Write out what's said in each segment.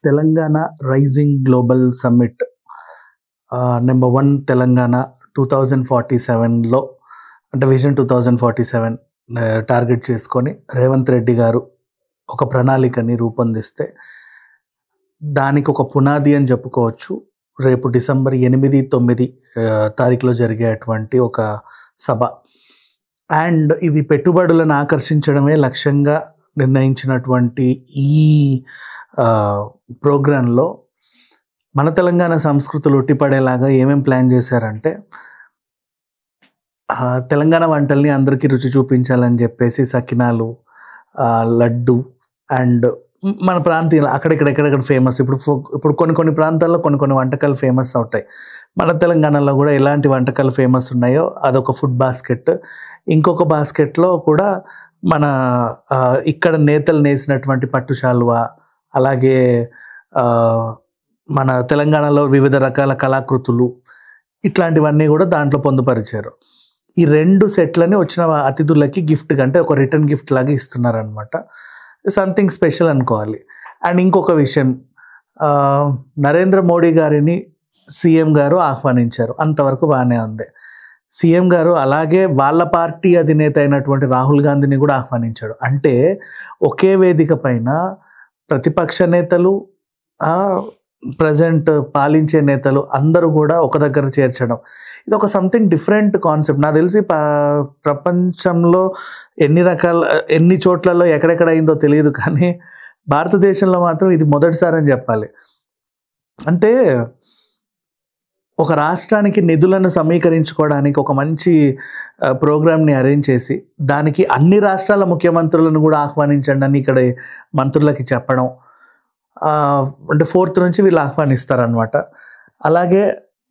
Telangana rising global summit number 1 Telangana 2047లో అంటే vision 2047 target చేసుకొని రేవంత్ రెడ్డి గారు ఒక ప్రణాళికని రూపొందిస్తే దానికి ఒక పునాది అని చెప్పుకోవచ్చు. రేపు డిసెంబర్ 8, 9 తారీఖులో జరిగేటువంటి ఒక సభ. అండ్ ఇది పెట్టుబడులను ఆకర్షించడమే లక్ష్యంగా నిర్ణయించినటువంటి ఈ ప్రోగ్రాంలో మన తెలంగాణ సంస్కృతులు ఉట్టిపడేలాగా ఏమేం ప్లాన్ చేశారంటే, తెలంగాణ వంటల్ని అందరికీ రుచి చూపించాలని చెప్పేసి సకినాలు, లడ్డు అండ్ మన ప్రాంతీయులు ఎక్కడెక్కడ ఫేమస్. ఇప్పుడు కొన్ని ప్రాంతాల్లో కొన్ని వంటకాలు ఫేమస్ అవుతాయి. మన తెలంగాణలో కూడా ఎలాంటి వంటకాలు ఫేమస్ ఉన్నాయో అదొక ఫుడ్ బాస్కెట్. ఇంకొక బాస్కెట్లో కూడా మన ఇక్కడ నేతలు నేసినటువంటి పట్టు శాలువా, అలాగే మన తెలంగాణలో వివిధ రకాల కళాకృతులు, ఇట్లాంటివన్నీ కూడా దాంట్లో పొందుపరిచారు. ఈ 2 సెట్లని వచ్చిన అతిథులకి గిఫ్ట్గా అంటే ఒక రిటర్న్ గిఫ్ట్ లాగా ఇస్తున్నారనమాట. సంథింగ్ స్పెషల్ అనుకోవాలి. అండ్ ఇంకొక విషయం, నరేంద్ర మోడీ గారిని సీఎం గారు ఆహ్వానించారు. అంతవరకు బాగానే ఉంది. సీఎం గారు అలాగే వాళ్ళ పార్టీ అధినేత అయినటువంటి రాహుల్ గాంధీని కూడా ఆహ్వానించాడు. అంటే ఒకే వేదిక పైన ప్రతిపక్ష నేతలు, ప్రజెంట్ పాలించే నేతలు అందరూ కూడా ఒక దగ్గర చేర్చడం, ఇది ఒక సంథింగ్ డిఫరెంట్ కాన్సెప్ట్. నాకు తెలిసి ప్రపంచంలో ఎన్ని చోట్లలో ఎక్కడెక్కడ అయిందో తెలియదు, కానీ భారతదేశంలో మాత్రం ఇది మొదటిసారి అని చెప్పాలి. అంటే ఒక రాష్ట్రానికి నిధులను సమీకరించుకోవడానికి ఒక మంచి ప్రోగ్రామ్ని అరేంజ్ చేసి దానికి అన్ని రాష్ట్రాల ముఖ్యమంత్రులను కూడా ఆహ్వానించండి అని ఇక్కడ మంత్రులకి చెప్పడం. అంటే 4th నుంచి వీళ్ళు ఆహ్వానిస్తారనమాట. అలాగే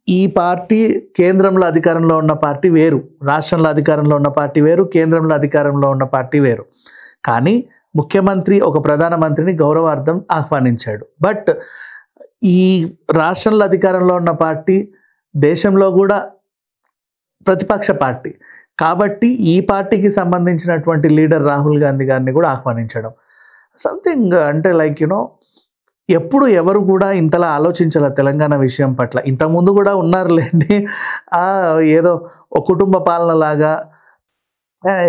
ఈ పార్టీ కేంద్రంలో అధికారంలో ఉన్న పార్టీ వేరు, రాష్ట్రంలో అధికారంలో ఉన్న పార్టీ వేరు, కేంద్రంలో అధికారంలో ఉన్న పార్టీ వేరు. కానీ ముఖ్యమంత్రి ఒక ప్రధానమంత్రిని గౌరవార్థం ఆహ్వానించాడు. బట్ ఈ రాష్ట్రంలో అధికారంలో ఉన్న పార్టీ దేశంలో కూడా ప్రతిపక్ష పార్టీ కాబట్టి ఈ పార్టీకి సంబంధించినటువంటి లీడర్ రాహుల్ గాంధీ గారిని కూడా ఆహ్వానించడం సంథింగ్ అంటే లైక్ ఎప్పుడు ఎవరు కూడా ఇంతలా ఆలోచించాల తెలంగాణ విషయం పట్ల. ఇంతకుముందు కూడా ఉన్నారులేండి, ఏదో ఒక కుటుంబ పాలన లాగా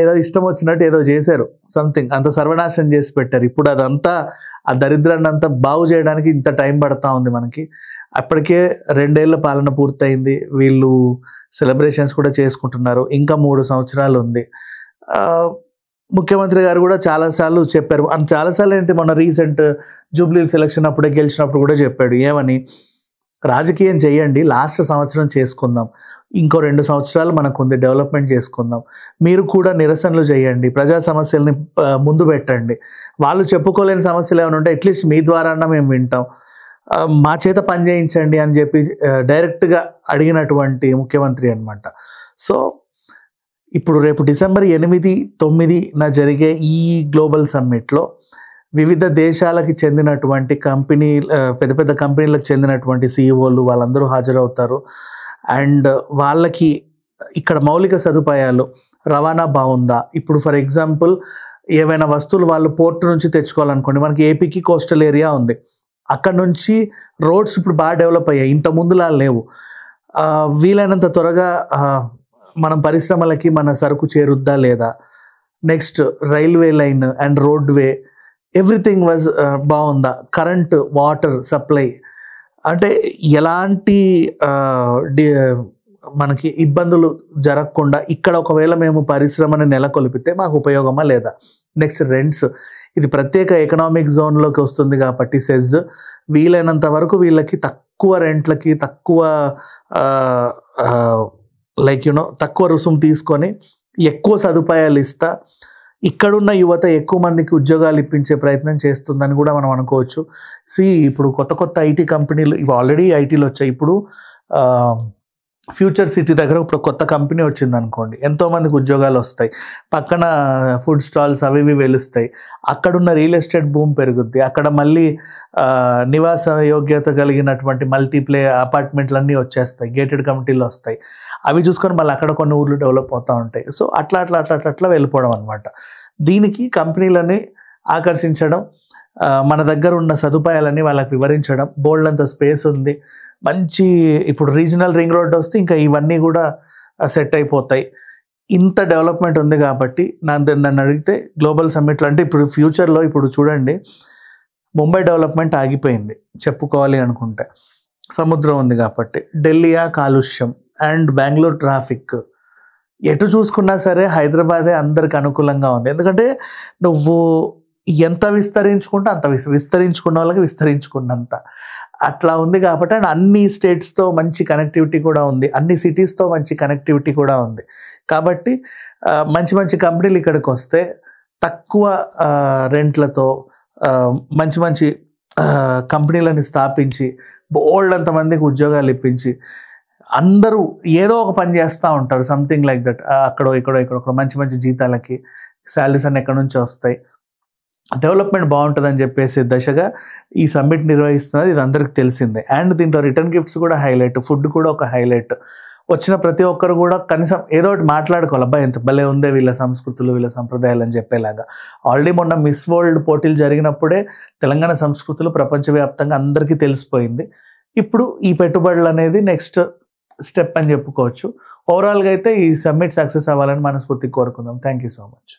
ఏదో ఇష్టం వచ్చినట్టు ఏదో చేశారు, సంథింగ్ అంత సర్వనాశనం చేసి పెట్టారు. ఇప్పుడు అదంతా ఆ దరిద్రాన్ని అంతా బాగు చేయడానికి ఇంత టైం పడతా ఉంది మనకి. అప్పటికే 2 ఏళ్ల పాలన పూర్తయింది, వీళ్ళు సెలబ్రేషన్స్ కూడా చేసుకుంటున్నారు, ఇంకా 3 సంవత్సరాలు ఉంది. ముఖ్యమంత్రి గారు కూడా చాలాసార్లు చెప్పారు, అండ్ చాలాసార్లు ఏంటి మొన్న రీసెంట్ జూబ్లీ సెలక్షన్ అప్పుడే గెలిచినప్పుడు కూడా చెప్పాడు, ఏమని, రాజకీయం చేయండి, లాస్ట్ సంవత్సరం చేసుకుందాం, ఇంకో 2 సంవత్సరాలు మనకు ఉంది, డెవలప్మెంట్ చేసుకుందాం, మీరు కూడా నిరసనలు చేయండి, ప్రజా సమస్యల్ని ముందు పెట్టండి, వాళ్ళు చెప్పుకోలేని సమస్యలు ఏమైనా ఉంటే అట్లీస్ట్ మీ ద్వారా మేము వింటాం, మా చేత పని చేయించండి అని చెప్పి డైరెక్ట్గా అడిగినటువంటి ముఖ్యమంత్రి అనమాట. సో ఇప్పుడు రేపు డిసెంబర్ 8, 9 జరిగే ఈ గ్లోబల్ సమ్మిట్లో వివిధ దేశాలకి చెందినటువంటి పెద్ద పెద్ద కంపెనీలకు చెందినటువంటి సీఈఓలు వాళ్ళందరూ హాజరవుతారు. అండ్ వాళ్ళకి ఇక్కడ మౌలిక సదుపాయాలు, రవాణా బాగుందా, ఇప్పుడు ఫర్ ఎగ్జాంపుల్ ఏవైనా వస్తువులు వాళ్ళు పోర్ట్ నుంచి తెచ్చుకోవాలనుకోండి, మనకి ఏపీకి కోస్టల్ ఏరియా ఉంది, అక్కడ నుంచి రోడ్స్ ఇప్పుడు బాగా డెవలప్ అయ్యాయి, ఇంత ముందులా లేవు. వీలైనంత త్వరగా మనం పరిశ్రమలకి మన సరుకు చేరుద్దా లేదా, next railway line and roadway everything was బాగుందా, కరెంట్ వాటర్ సప్లై, అంటే ఎలాంటి మనకి ఇబ్బందులు జరగకుండా ఇక్కడ ఒకవేళ మేము పరిశ్రమను నెలకొల్పితే మాకు ఉపయోగమా లేదా. నెక్స్ట్ రెంట్స్, ఇది ప్రత్యేక ఎకనామిక్ జోన్లోకి వస్తుంది కాబట్టి సెజ్ వీలైనంత వరకు వీళ్ళకి తక్కువ రెంట్లకి తక్కువ తక్కువ రుసుము తీసుకొని ఎక్కువ సదుపాయాలు ఇస్తా ఇక్కడున్న యువత ఎక్కువ మందికి ఉద్యోగాలు ఇప్పించే ప్రయత్నం చేస్తుందని కూడా మనం అనుకోవచ్చు. ఇప్పుడు కొత్త ఐటీ కంపెనీలు ఇవి ఆల్రెడీ ఐటీలు వచ్చాయి. ఇప్పుడు ఫ్యూచర్ సిటీ దగ్గర ఇప్పుడు కొత్త కంపెనీ వచ్చింది అనుకోండి, ఎంతోమందికి ఉద్యోగాలు వస్తాయి, పక్కన ఫుడ్ స్టాల్స్ అవి వెలుస్తాయి, అక్కడున్న రియల్ ఎస్టేట్ భూమి పెరుగుద్ది, అక్కడ మళ్ళీ నివాస యోగ్యత కలిగినటువంటి మల్టీప్లే అపార్ట్మెంట్లు అన్నీ వచ్చేస్తాయి, గేటెడ్ కమిటీలు వస్తాయి, అవి చూసుకొని మళ్ళీ అక్కడ కొన్ని ఊర్లు డెవలప్ అవుతూ ఉంటాయి. సో అట్లా వెళ్ళిపోవడం అనమాట. దీనికి కంపెనీలని ఆకర్షించడం, మన దగ్గర ఉన్న సదుపాయాలన్నీ వాళ్ళకి వివరించడం. బోల్డ్ అంత స్పేస్ ఉంది, మంచి ఇప్పుడు రీజనల్ రింగ్ రోడ్ వస్తే ఇంకా ఇవన్నీ కూడా సెట్ అయిపోతాయి. ఇంత డెవలప్మెంట్ ఉంది కాబట్టి నన్ను అడిగితే గ్లోబల్ సమ్మిట్లో అంటే ఇప్పుడు ఫ్యూచర్లో ఇప్పుడు చూడండి, ముంబై డెవలప్మెంట్ ఆగిపోయింది చెప్పుకోవాలి అనుకుంటే, సముద్రం ఉంది కాబట్టి. ఢిల్లీయా కాలుష్యం అండ్ బెంగళూరు ట్రాఫిక్, ఎటు చూసుకున్నా సరే హైదరాబాదే అందరికి అనుకూలంగా ఉంది. ఎందుకంటే నువ్వు ఎంత విస్తరించుకుంటే అంత విస్తరించుకున్న వాళ్ళకి విస్తరించుకున్నంత అట్లా ఉంది కాబట్టి. అండ్ అన్ని స్టేట్స్తో మంచి కనెక్టివిటీ కూడా ఉంది, అన్ని సిటీస్తో మంచి కనెక్టివిటీ కూడా ఉంది కాబట్టి మంచి మంచి కంపెనీలు ఇక్కడికి వస్తే తక్కువ రెంట్లతో మంచి మంచి కంపెనీలను స్థాపించి బోల్డ్ అంతమందికి ఉద్యోగాలు ఇప్పించి అందరూ ఏదో ఒక పని చేస్తూ ఉంటారు, సంథింగ్ లైక్ దట్. అక్కడో ఇక్కడో మంచి మంచి జీతాలకి శాలరీస్ అన్నీ ఎక్కడి నుంచి వస్తాయి, డెవలప్మెంట్ బాగుంటుందని చెప్పేసి దశగా ఈ సమ్మిట్ నిర్వహిస్తున్నారు. ఇది అందరికీ తెలిసిందే. అండ్ దీంట్లో రిటర్న్ గిఫ్ట్స్ కూడా హైలైట్, ఫుడ్ కూడా ఒక హైలైట్. వచ్చిన ప్రతి ఒక్కరు కూడా కనీసం ఏదో ఒకటి మాట్లాడుకోవాలి, అబ్బాయి ఎంత భలే ఉందే వీళ్ళ సంస్కృతులు వీళ్ళ సంప్రదాయాలు అని చెప్పేలాగా. ఆల్రెడీ మొన్న మిస్ వరల్డ్ పోటీలు జరిగినప్పుడే తెలంగాణ సంస్కృతులు ప్రపంచవ్యాప్తంగా అందరికీ తెలిసిపోయింది. ఇప్పుడు ఈ పెట్టుబడులు అనేది నెక్స్ట్ స్టెప్ అని చెప్పుకోవచ్చు. ఓవరాల్గా అయితే ఈ సమ్మిట్ సక్సెస్ అవ్వాలని మనస్ఫూర్తిగా కోరుకుందాం. Thank you so much.